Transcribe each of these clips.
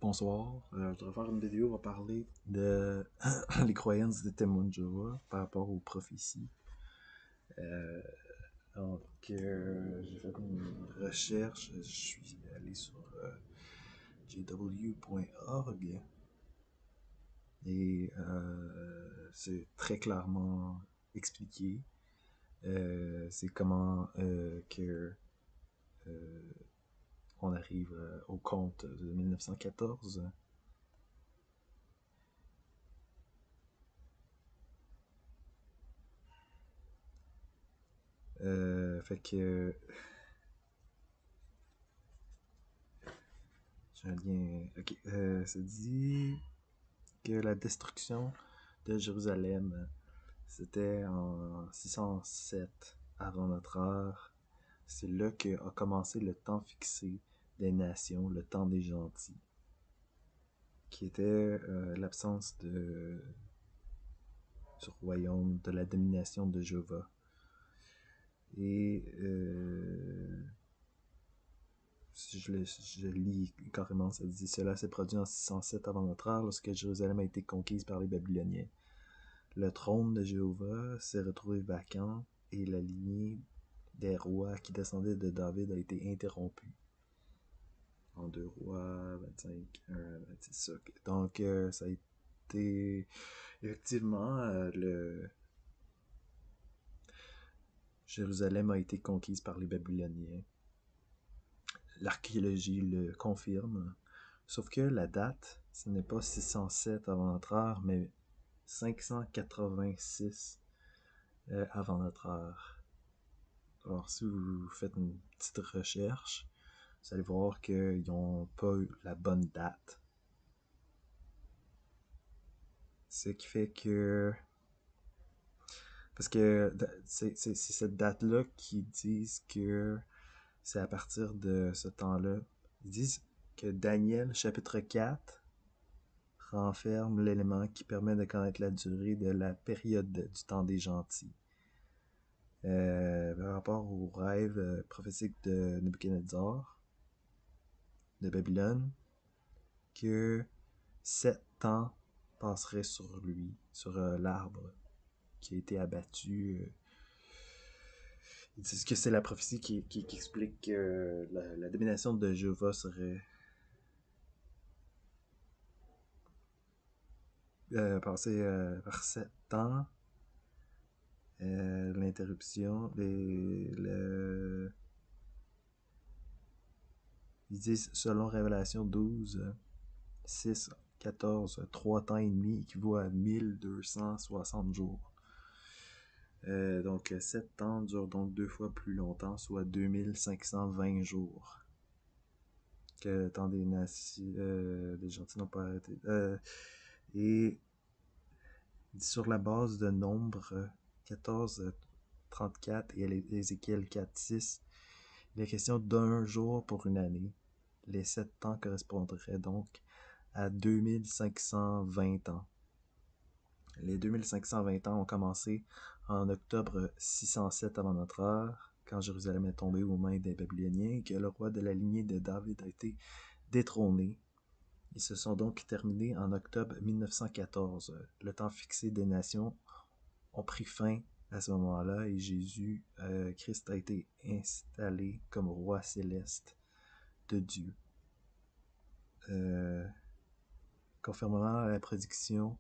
Bonsoir, je vais faire une vidéo, on va parler de les croyances des témoins de Jéhovah par rapport aux prophéties. Euh, j'ai fait une recherche, je suis allé sur jw.org et c'est très clairement expliqué. C'est comment que on arrive au conte de 1914. Fait que j'ai un lien. Ok, ça dit que la destruction de Jérusalem, c'était en 607 avant notre ère. C'est là qu'a commencé le temps fixé des nations, le temps des gentils, qui était l'absence du royaume, de la domination de Jéhovah. Et si je lis carrément, ça dit cela s'est produit en 607 avant notre ère, lorsque Jérusalem a été conquise par les Babyloniens. Le trône de Jéhovah s'est retrouvé vacant et la lignée des rois qui descendaient de David a été interrompue. En 2 rois 25, 1 26. Donc, ça a été effectivement le Jérusalem a été conquise par les Babyloniens. L'archéologie le confirme. Sauf que la date, ce n'est pas 607 avant notre ère, mais 586 avant notre ère. Alors, si vous faites une petite recherche, vous allez voir qu'ils n'ont pas eu la bonne date. Ce qui fait que... Parce que c'est cette date-là qui disent que c'est à partir de ce temps-là. Ils disent que Daniel, chapitre 4, renferme l'élément qui permet de connaître la durée de la période du temps des gentils. Par rapport au rêve prophétique de Nebuchadnezzar, de Babylone, que 7 ans passeraient sur lui, sur l'arbre qui a été abattu. Ils disent que c'est la prophétie qui explique que la domination de Jéhovah serait passée par 7 ans. L'interruption, ils disent selon Révélation 12, 6, 14, 3 temps et demi équivaut à 1260 jours. Donc 7 ans durent donc 2 fois plus longtemps, soit 2520 jours. Que le temps des des gentils n'ont pas arrêté. Et sur la base de Nombre 14, 34 et Ézéchiel 4, 6, il est question d'un jour pour une année. Les 7 ans correspondraient donc à 2520 ans. Les 2520 ans ont commencé en octobre 607 avant notre ère, quand Jérusalem est tombée aux mains des Babyloniens et que le roi de la lignée de David a été détrôné. Ils se sont donc terminés en octobre 1914. Le temps fixé des nations ont pris fin à ce moment-là et Jésus, Christ a été installé comme roi céleste de Dieu. Conformément à la prédiction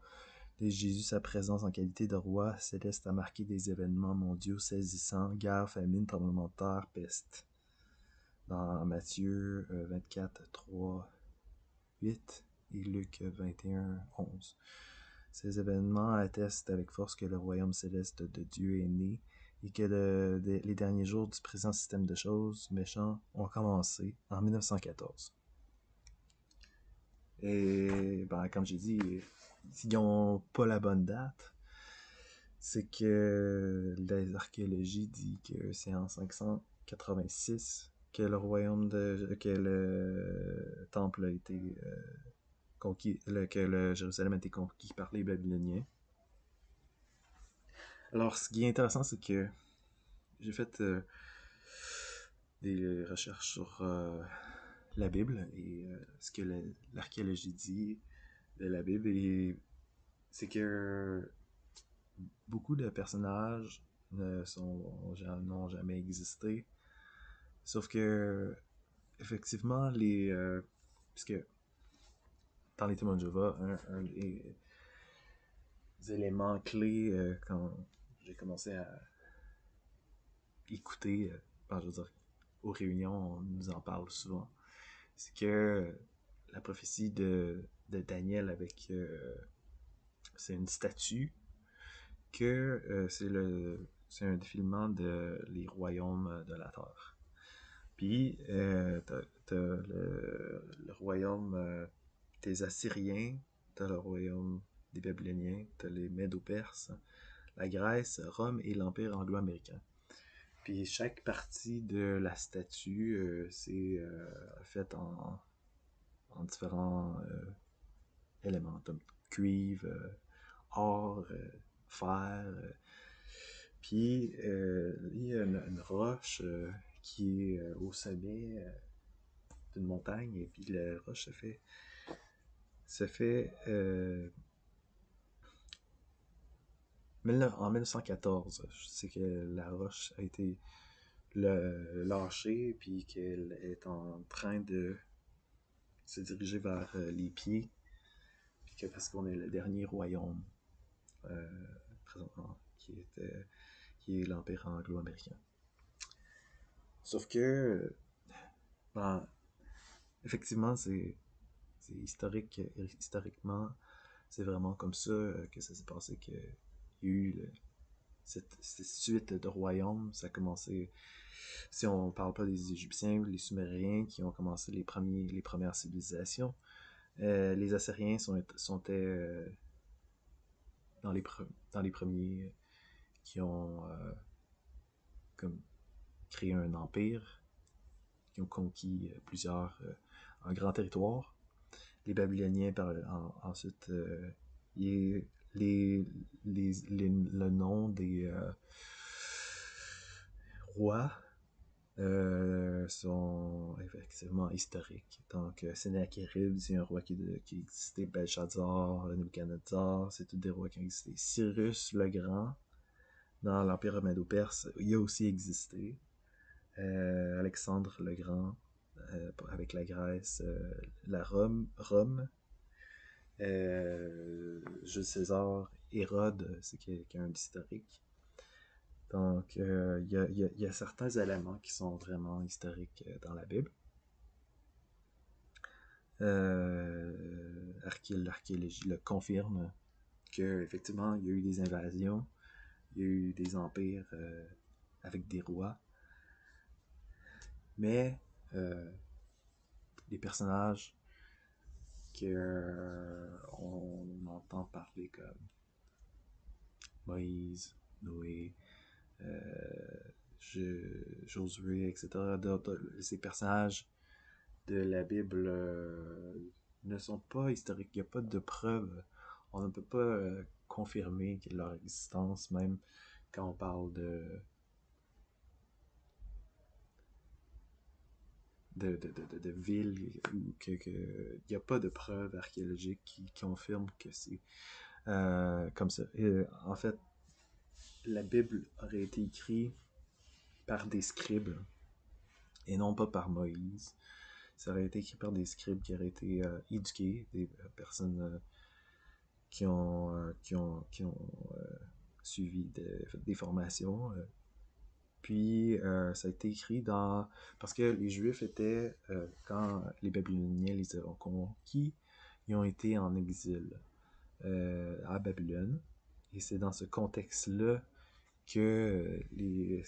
de Jésus, sa présence en qualité de roi céleste a marqué des événements mondiaux saisissants, guerre, famine, tremblement de terre, peste. Dans Matthieu 24, 3, 8 et Luc 21, 11. Ces événements attestent avec force que le royaume céleste de Dieu est né et que les derniers jours du présent système de choses méchants ont commencé en 1914. Et comme j'ai dit, s'ils n'ont pas la bonne date, c'est que l'archéologie dit que c'est en 586 que le temple a été conquis, que le Jérusalem a été conquis par les Babyloniens. Alors, ce qui est intéressant, c'est que j'ai fait des recherches sur la Bible et ce que l'archéologie dit de la Bible, c'est que beaucoup de personnages n'ont jamais existé. Sauf que, effectivement, puisque dans les témoins de Jéhovah, un des éléments clés quand j'ai commencé à écouter, je veux dire, aux réunions, on nous en parle souvent, c'est que la prophétie de Daniel c'est une statue que c'est un défilement de les royaumes de la terre. Puis, t'as le royaume des Assyriens, t'as le royaume des Babyloniens, t'as les Médo-Perses, la Grèce, Rome et l'Empire anglo-américain. Puis chaque partie de la statue, c'est fait en différents éléments, comme cuivre, or, fer. Puis il y a une roche qui est au sommet d'une montagne, et puis la roche se fait en 1914. Je sais que la roche a été lâchée, puis qu'elle est en train de se diriger vers les pieds, puis que parce qu'on est le dernier royaume euh, présentement, qui est l'Empire anglo-américain. Sauf que, ben, effectivement, c'est historiquement, c'est vraiment comme ça que ça s'est passé, qu'il y a eu cette suite de royaumes. Ça a commencé, si on parle pas des Égyptiens, les Sumériens qui ont commencé les premières civilisations. Les Assyriens sont dans les premiers qui ont comme créé un empire, qui ont conquis un grand territoire. Les Babyloniens, ensuite, les, le nom des rois sont effectivement historiques. Donc, Sennacherib, c'est un roi qui existait. Belshazzar, Nebuchadnezzar, c'est tous des rois qui ont existé. Cyrus le Grand, dans l'Empire médo-perse, il a aussi existé. Alexandre le Grand, avec la Grèce, la Rome, Jules César, Hérode, c'est quelqu'un d'historique. Donc, il y a certains éléments qui sont vraiment historiques dans la Bible. L'archéologie le confirme qu'effectivement, il y a eu des invasions, il y a eu des empires avec des rois, mais les personnages qu'on entend parler comme Moïse, Noé, Josué, etc. Ces personnages de la Bible ne sont pas historiques. Il n'y a pas de preuves. On ne peut pas confirmer leur existence, même quand on parle de villes, où il n'y a pas de preuves archéologiques qui confirment que c'est comme ça. Et, en fait, la Bible aurait été écrite par des scribes et non pas par Moïse. Ça aurait été écrit par des scribes qui auraient été éduqués, des personnes qui ont suivi des formations. Puis ça a été écrit parce que les Juifs étaient, quand les Babyloniens les ont conquis, ils ont été en exil à Babylone. Et c'est dans ce contexte-là que les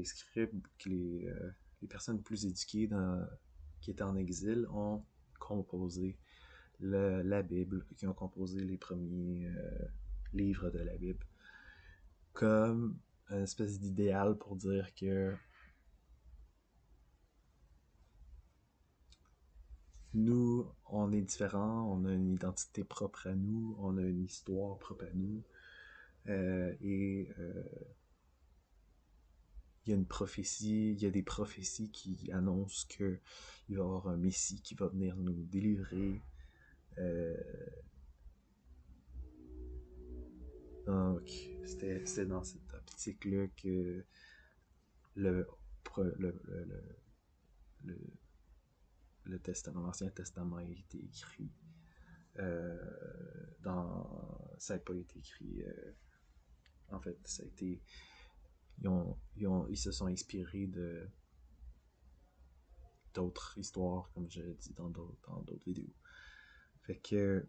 scribes, les personnes plus éduquées qui étaient en exil ont composé la Bible, qui ont composé les premiers livres de la Bible, comme une espèce d'idéal pour dire que nous, on est différents, on a une identité propre à nous, on a une histoire propre à nous, et il y a une prophétie, il y a des prophéties qui annoncent que il va y avoir un Messie qui va venir nous délivrer. Euh, donc, c'était dans cette optique-là que le, le, le testament, l'Ancien Testament a été écrit. Euh, ça n'a pas été écrit. En fait, ça a été. Ils se sont inspirés d'autres histoires, comme je l'ai dit dans d'autres vidéos. Fait que,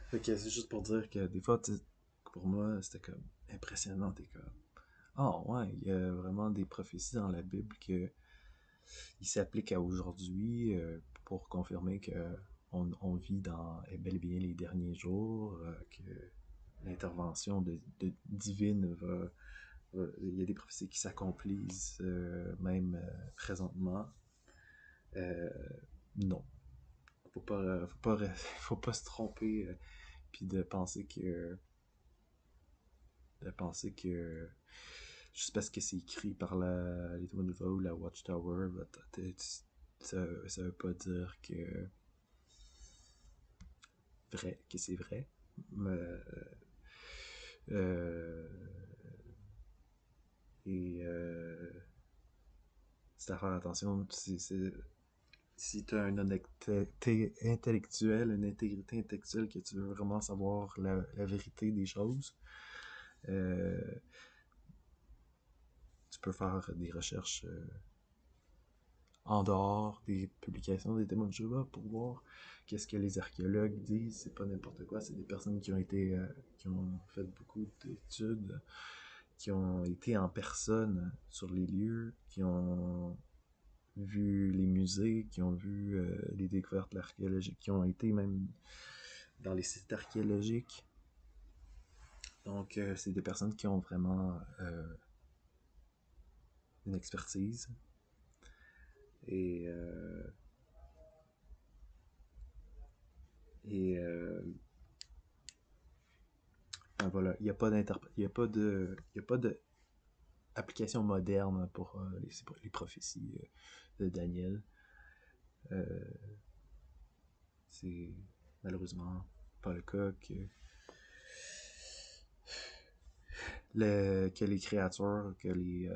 fait que c'est juste pour dire que des fois, pour moi, c'était comme impressionnant. T'es comme, ah ouais, il y a vraiment des prophéties dans la Bible qui s'appliquent à aujourd'hui pour confirmer que on vit dans bel et bien les derniers jours, que l'intervention divine il y a des prophéties qui s'accomplissent même présentement. Euh, non. Faut pas se tromper puis de penser que juste parce que c'est écrit par les Twin ou la Watchtower, ça veut pas dire que c'est vrai. Euh, et c'est à faire attention. Si tu as une honnêteté intellectuelle, une intégrité intellectuelle, que tu veux vraiment savoir la vérité des choses, euh, tu peux faire des recherches en dehors des publications des témoins de Jéhovah pour voir qu'est-ce que les archéologues disent. C'est pas n'importe quoi, c'est des personnes qui ont fait beaucoup d'études, qui ont été en personne sur les lieux, qui ont vu les musées, qui ont vu les découvertes archéologiques, qui ont été même dans les sites archéologiques. Donc, c'est des personnes qui ont vraiment une expertise. Et, euh, et ben voilà, il n'y a pas d'application moderne pour les prophéties de Daniel. Euh, c'est malheureusement pas le cas que les créatures, que les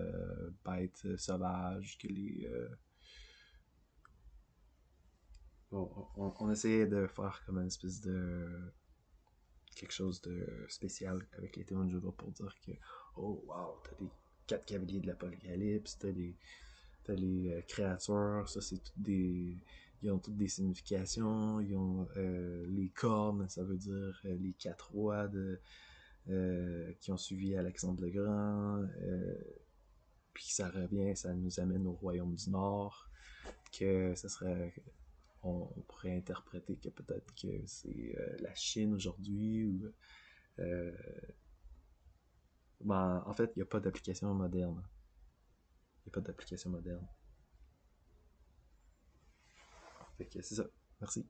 bêtes sauvages, que les on essayait de faire comme une espèce de quelque chose de spécial avec les témoins de Jéhovah pour dire que oh wow, t'as les 4 cavaliers de l'Apocalypse, t'as les créatures, ça c'est toutes des ils ont toutes des significations, ils ont les cornes, ça veut dire les 4 rois qui ont suivi Alexandre le Grand, puis ça nous amène au royaume du Nord, que ça serait on pourrait interpréter que peut-être que c'est la Chine aujourd'hui ou ben, en fait il n'y a pas d'application moderne, il n'y a pas d'application moderne, fait que c'est ça. Merci.